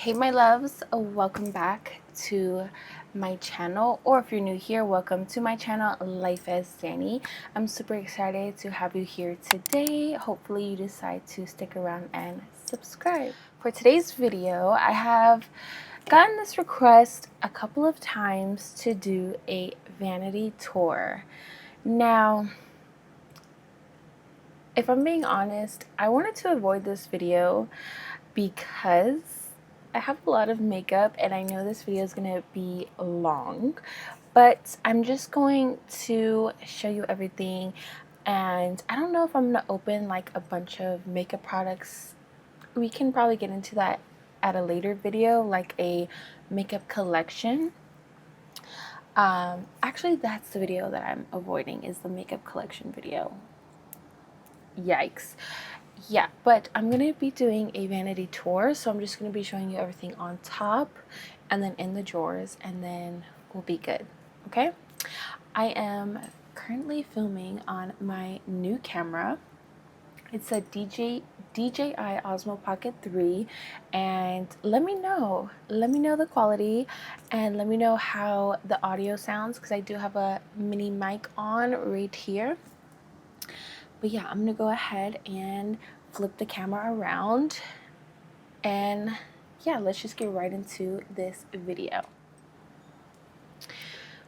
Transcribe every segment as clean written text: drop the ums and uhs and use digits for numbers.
Hey my loves, welcome back to my channel, or if you're new here, welcome to my channel, Life as Danny. I'm super excited to have you here today. Hopefully you decide to stick around and subscribe. For today's video, I have gotten this request a couple of times to do a vanity tour. Now, if I'm being honest, I wanted to avoid this video because I have a lot of makeup and I know this video is going to be long, but I'm just going to show you everything. And I don't know if I'm going to open like a bunch of makeup products. We can probably get into that at a later video, like a makeup collection. Actually, that's the video that I'm avoiding, is the makeup collection video. Yikes. Yeah, but I'm going to be doing a vanity tour, so I'm just going to be showing you everything on top and then in the drawers, and then we'll be good, okay? I am currently filming on my new camera. It's a DJI Osmo Pocket 3, and let me know the quality, and let me know how the audio sounds, because I do have a mini mic on right here. But yeah, I'm gonna go ahead and flip the camera around, and yeah, let's just get right into this video.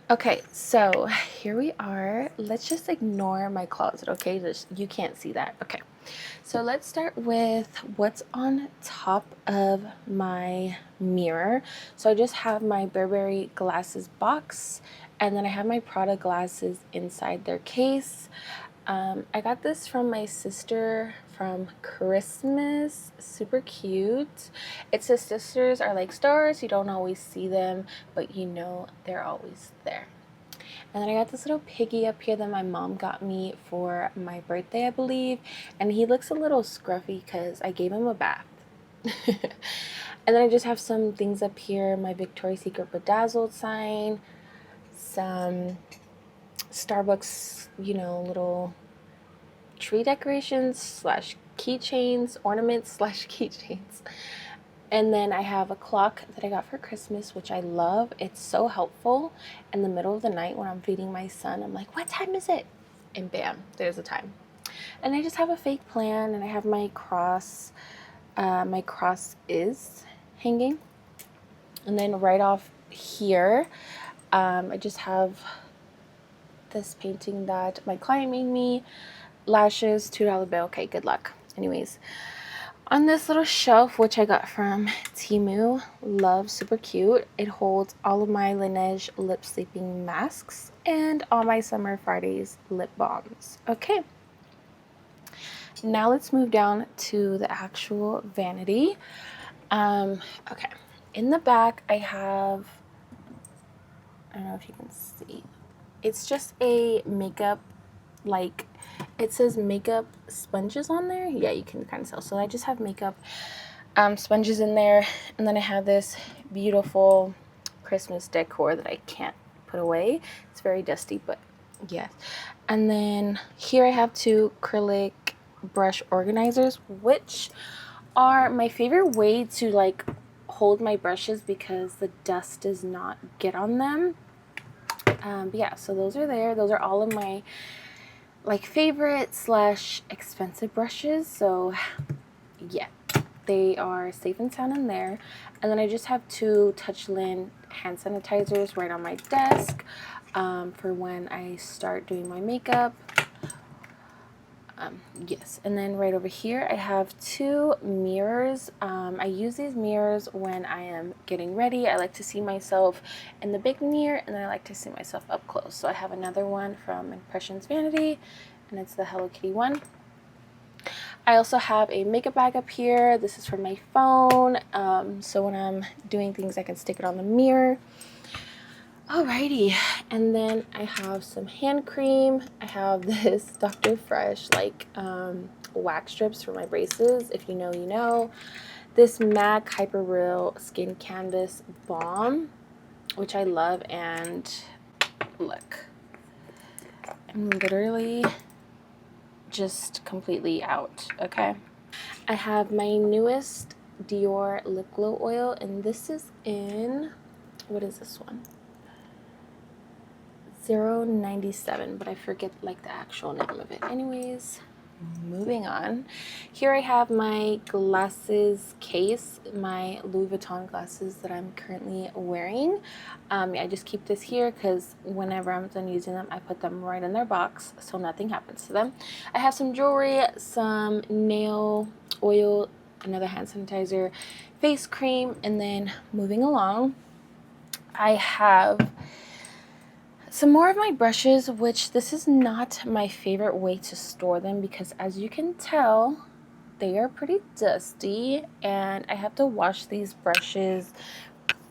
Okay, so here we are. Let's just ignore my closet, okay? You can't see that. Okay, so let's start with what's on top of my mirror. So I just have my Burberry glasses box, and then I have my Prada glasses inside their case. I got this from my sister from Christmas. Super cute. It says sisters are like stars. You don't always see them, but you know they're always there. And then I got this little piggy up here that my mom got me for my birthday, I believe. And he looks a little scruffy because I gave him a bath. And then I just have some things up here. My Victoria's Secret Bedazzled sign. Some Starbucks, you know, little tree decorations slash keychains, ornaments slash keychains. And then I have a clock that I got for Christmas, which I love. It's so helpful. In the middle of the night when I'm feeding my son, I'm like, what time is it? And bam, there's the time. And I just have a fake plan, and I have my cross. My cross is hanging. And then right off here, I just have this painting that my client made me. Lashes, $2 bill. Okay, good luck. Anyways, on this little shelf, which I got from Temu, love, super cute, it holds all of my Laneige lip sleeping masks and all my Summer Fridays lip balms. Okay, now let's move down to the actual vanity. Okay, in the back I have, I don't know if you can see, it's just a makeup, like, it says makeup sponges on there. Yeah, you can kind of tell. So I just have makeup sponges in there, and then I have this beautiful Christmas decor that I can't put away. It's very dusty, but yes. And then here I have two acrylic brush organizers, which are my favorite way to like hold my brushes because the dust does not get on them. But yeah, so those are there. Those are all of my like favorite slash expensive brushes, so yeah, they are safe and sound in there. And then I just have two Touchland hand sanitizers right on my desk for when I start doing my makeup. Yes, and then right over here I have two mirrors. I use these mirrors when I am getting ready. I like to see myself in the big mirror, and then I like to see myself up close. So I have another one from Impressions Vanity, and it's the Hello Kitty one. I also have a makeup bag up here. This is for my phone, so when I'm doing things I can stick it on the mirror. Alrighty, and then I have some hand cream. I have this Dr. Fresh like wax strips for my braces. If you know, you know. This MAC Hyper Real Skin Canvas Balm, which I love, and look, I'm literally just completely out, okay? I have my newest Dior Lip Glow Oil, and this is in, what is this one? 097, but I forget like the actual name of it. Anyways, moving on. Here I have my glasses case, my Louis Vuitton glasses that I'm currently wearing. Yeah, I just keep this here because whenever I'm done using them, I put them right in their box so nothing happens to them. I have some jewelry, some nail oil, another hand sanitizer, face cream, and then moving along, I have some more of my brushes, which this is not my favorite way to store them because as you can tell, they are pretty dusty and I have to wash these brushes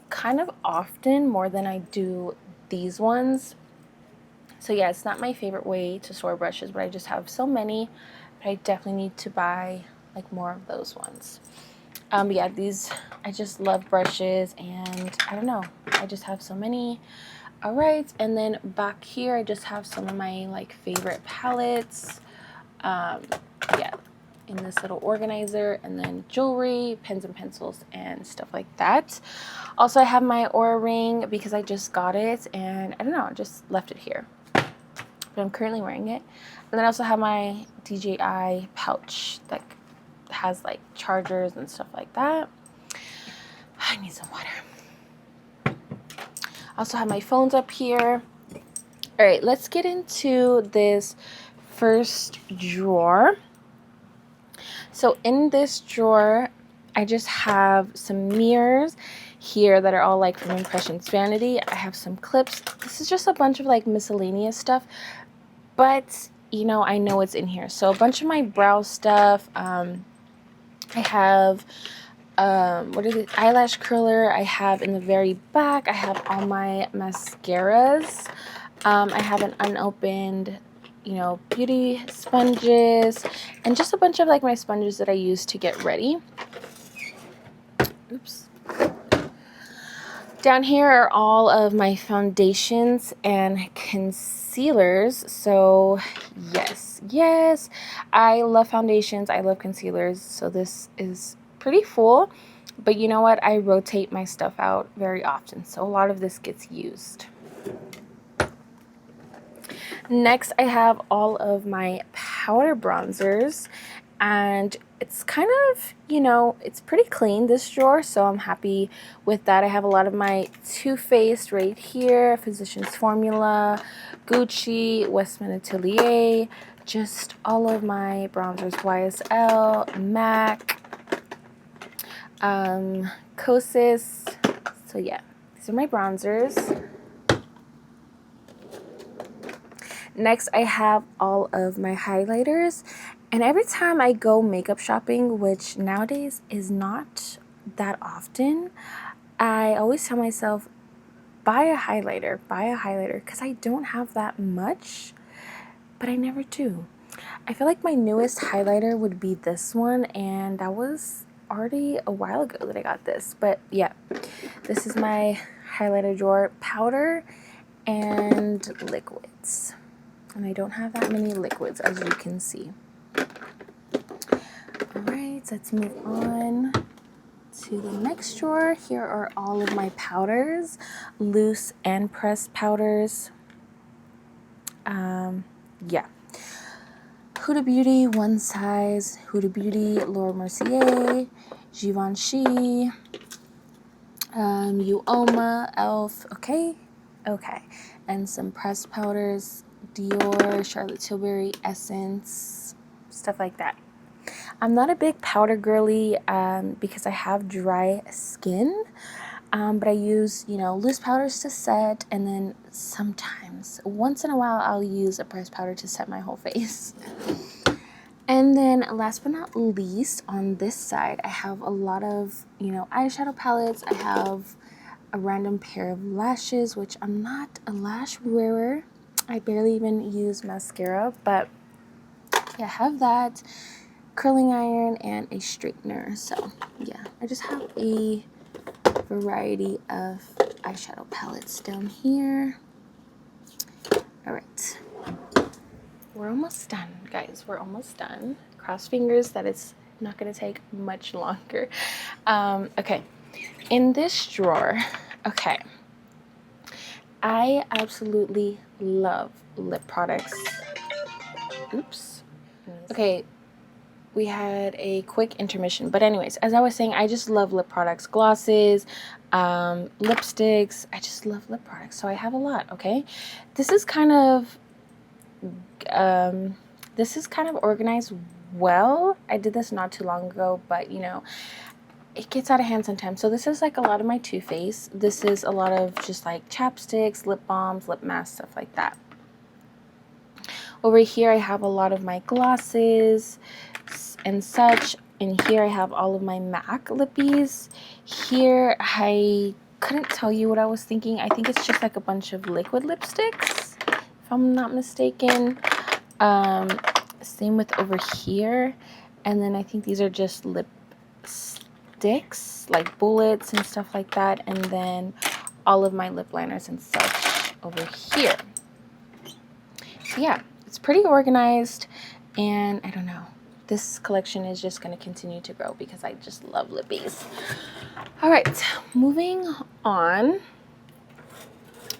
kind of often, more than I do these ones. So yeah, it's not my favorite way to store brushes, but I just have so many. But I definitely need to buy like more of those ones. But yeah, these, I just love brushes and I don't know, I just have so many. All right, and then back here I just have some of my like favorite palettes, yeah, in this little organizer, and then jewelry, pens and pencils, and stuff like that. Also, I have my Aura ring because I just got it, and I don't know, I just left it here, but I'm currently wearing it. And then I also have my DJI pouch that has like chargers and stuff like that. I need some water. I also have my phones up here. All right, let's get into this first drawer. So in this drawer, I just have some mirrors here that are all like from Impressions Vanity. I have some clips. This is just a bunch of like miscellaneous stuff, but you know, I know it's in here. So a bunch of my brow stuff. I have what is it, eyelash curler. I have in the very back, I have all my mascaras. I have an unopened, you know, beauty sponges, and just a bunch of like my sponges that I use to get ready. Oops. Down here are all of my foundations and concealers. So yes, I love foundations, I love concealers, so this is pretty full. But you know what, I rotate my stuff out very often, so a lot of this gets used. Next, I have all of my powder bronzers, and it's kind of, you know, it's pretty clean, this drawer, so I'm happy with that. I have a lot of my Too Faced right here, Physicians Formula, Gucci, Westman Atelier, just all of my bronzers, YSL, MAC, Kosas. So yeah, these are my bronzers. Next, I have all of my highlighters, and every time I go makeup shopping, which nowadays is not that often, I always tell myself, buy a highlighter, because I don't have that much, but I never do. I feel like my newest highlighter would be this one, and that was already a while ago that I got this. But yeah, this is my highlighter drawer, powder and liquids. And I don't have that many liquids, as you can see. All right, let's move on to the next drawer. Here are all of my powders, loose and pressed powders. Yeah. Huda Beauty, One Size, Huda Beauty, Laura Mercier, Givenchy, Uoma, Elf, okay, and some pressed powders, Dior, Charlotte Tilbury, Essence, stuff like that. I'm not a big powder girly because I have dry skin, but I use, you know, loose powders to set, and then sometimes, once in a while, I'll use a pressed powder to set my whole face. And then last but not least, on this side, I have a lot of, you know, eyeshadow palettes. I have a random pair of lashes, which I'm not a lash wearer. I barely even use mascara, but yeah, I have that, curling iron, and a straightener. So yeah, I just have a variety of eyeshadow palettes down here. All right. We're almost done, guys. We're almost done. Cross fingers that it's not going to take much longer. Okay, in this drawer, okay, I absolutely love lip products. Oops. Okay, we had a quick intermission, but anyways, as I was saying, I just love lip products, glosses, lipsticks. I just love lip products, so I have a lot. Okay, this is kind of organized well. I did this not too long ago, but you know, it gets out of hand sometimes. So this is like a lot of my Too Faced. This is a lot of just like chapsticks, lip balms, lip masks, stuff like that. Over here I have a lot of my glosses and such. And here I have all of my MAC lippies. Here I couldn't tell you what I was thinking. I think it's just like a bunch of liquid lipsticks, if I'm not mistaken. Same with over here. And then I think these are just lip sticks, like bullets and stuff like that. And then all of my lip liners and such over here. So yeah, it's pretty organized, and I don't know, this collection is just going to continue to grow because I just love lippies. All right, moving on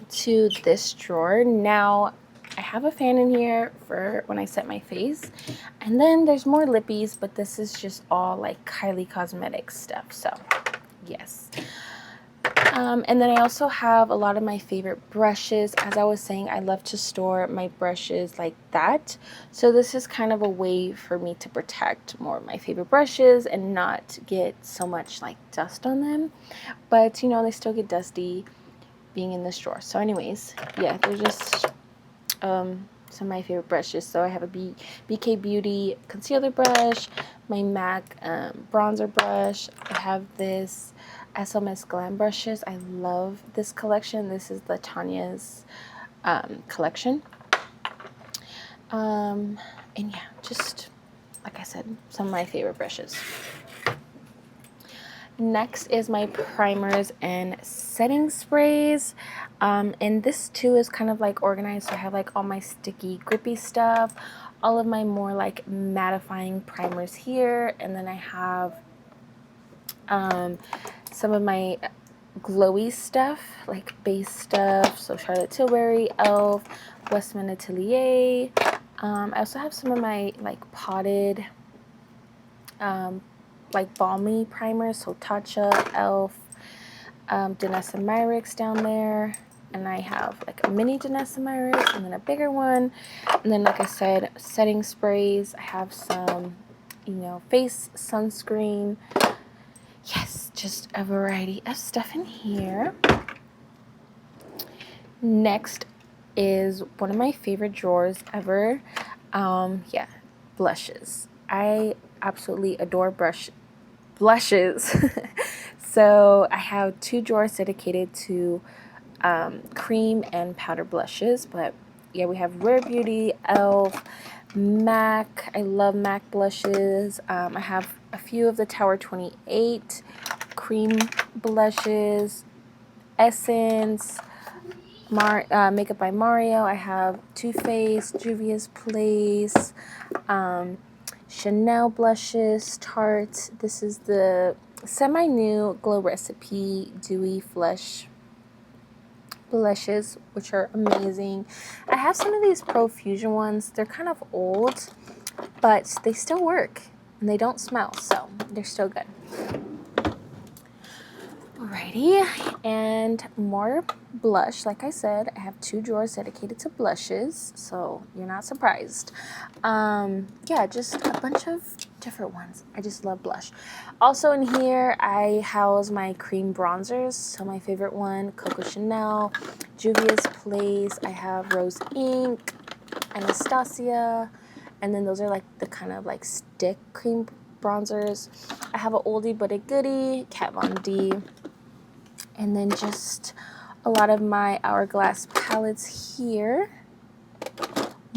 to this drawer. Now I have a fan in here for when I set my face, and then there's more lippies, but this is just all like Kylie Cosmetics stuff, so yes. And then I also have a lot of my favorite brushes. As I was saying, I love to store my brushes like that. So this is kind of a way for me to protect more of my favorite brushes and not get so much like dust on them. But you know, they still get dusty being in this drawer. So anyways, yeah, they're just some of my favorite brushes. So I have a BK Beauty concealer brush, my MAC bronzer brush. I have this SMS Glam brushes. I love this collection. This is the Tanya's collection. And yeah, just like I said, some of my favorite brushes. Next is my primers and setting sprays. And this too is kind of like organized. So I have like all my sticky, grippy stuff, all of my more like mattifying primers here. And then I have some of my glowy stuff, like base stuff. So Charlotte Tilbury, e.l.f., Westman Atelier. I also have some of my like potted like balmy primers, so Tatcha, e.l.f., Danessa Myricks down there, and I have like a mini Danessa Myricks and then a bigger one, and then like I said, setting sprays. I have some, you know, face sunscreen. Yes, just a variety of stuff in here. Next is one of my favorite drawers ever. Yeah, blushes. I absolutely adore blushes. So I have 2 drawers dedicated to cream and powder blushes, but yeah, we have Rare Beauty, e.l.f., MAC. I love MAC blushes. I have a few of the Tower 28 cream blushes, Essence, Makeup by Mario. I have Too Faced, Juvia's Place, Chanel blushes, Tarte. This is the semi-new Glow Recipe Dewy Flush blushes, which are amazing. I have some of these Profusion ones. They're kind of old, but they still work and they don't smell, so they're still good. Alrighty, and more blush. Like I said, I have 2 drawers dedicated to blushes, so you're not surprised. Yeah, just a bunch of different ones. I just love blush. Also in here, I house my cream bronzers. So my favorite one, Coco Chanel, Juvia's Place. I have Rose Ink, Anastasia, and then those are like the kind of like stick cream bronzers. I have an oldie but a goodie, Kat Von D. And then just a lot of my Hourglass palettes here.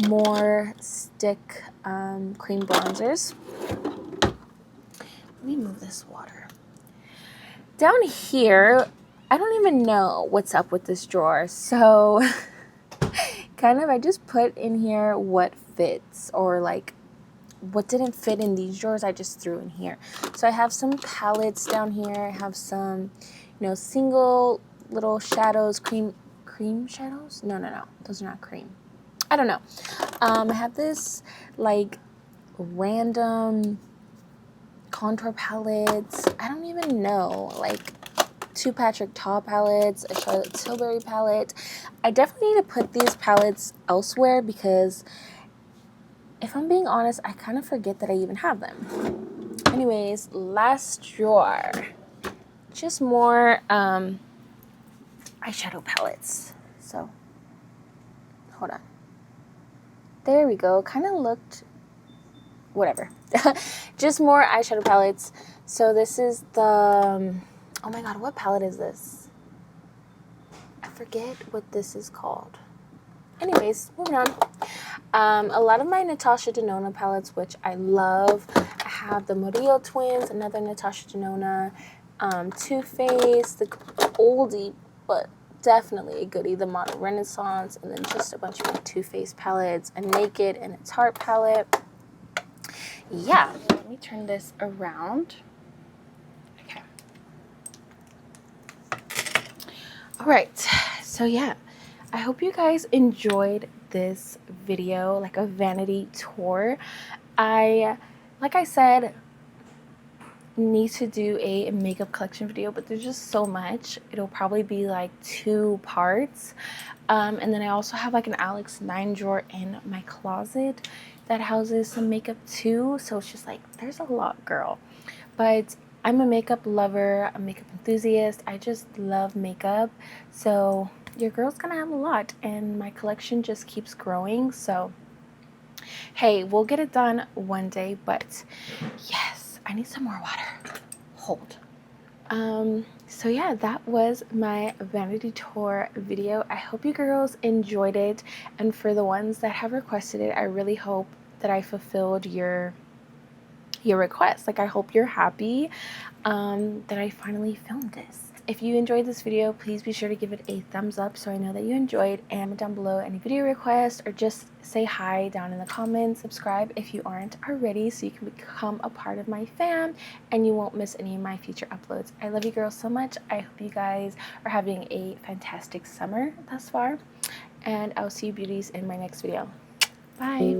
More stick cream bronzers. Let me move this water. Down here, I don't even know what's up with this drawer. So kind of I just put in here what fits, or like what didn't fit in these drawers, I just threw in here. So I have some palettes down here. I have some, you know, single little shadows, cream shadows. No, those are not cream. I don't know. I have this like random contour palettes. I don't even know, like 2 Patrick Ta palettes, a Charlotte Tilbury palette. I definitely need to put these palettes elsewhere because if I'm being honest, I kind of forget that I even have them. Anyways, last drawer. Just more eyeshadow palettes. So, hold on. There we go. Kind of looked whatever. Just more eyeshadow palettes. So this is the oh my god, what palette is this? I forget what this is called. Anyways, moving on. A lot of my Natasha Denona palettes, which I love. I have the Murillo twins, another Natasha Denona, Too Faced, the oldie but definitely a goodie, the Modern Renaissance, and then just a bunch of my Too Faced palettes, a Naked and a Tarte palette. Yeah, let me turn this around. Okay. All right, so yeah, I hope you guys enjoyed this video, like a vanity tour. Like I said, need to do a makeup collection video, but there's just so much. It'll probably be like 2 parts. And then I also have like an Alex 9 drawer in my closet that houses some makeup too. So it's just like, there's a lot, girl. But I'm a makeup lover, a makeup enthusiast. I just love makeup. So your girl's gonna have a lot, and my collection just keeps growing. So hey, we'll get it done one day. But yes, I need some more water. Hold. So yeah, that was my vanity tour video. I hope you girls enjoyed it, and for the ones that have requested it, I really hope that I fulfilled your request. Like, I hope you're happy that I finally filmed this. If you enjoyed this video, please be sure to give it a thumbs up so I know that you enjoyed, and comment down below any video requests, or just say hi down in the comments. Subscribe if you aren't already so you can become a part of my fam and you won't miss any of my future uploads. I love you girls so much. I hope you guys are having a fantastic summer thus far, and I'll see you beauties in my next video. Bye.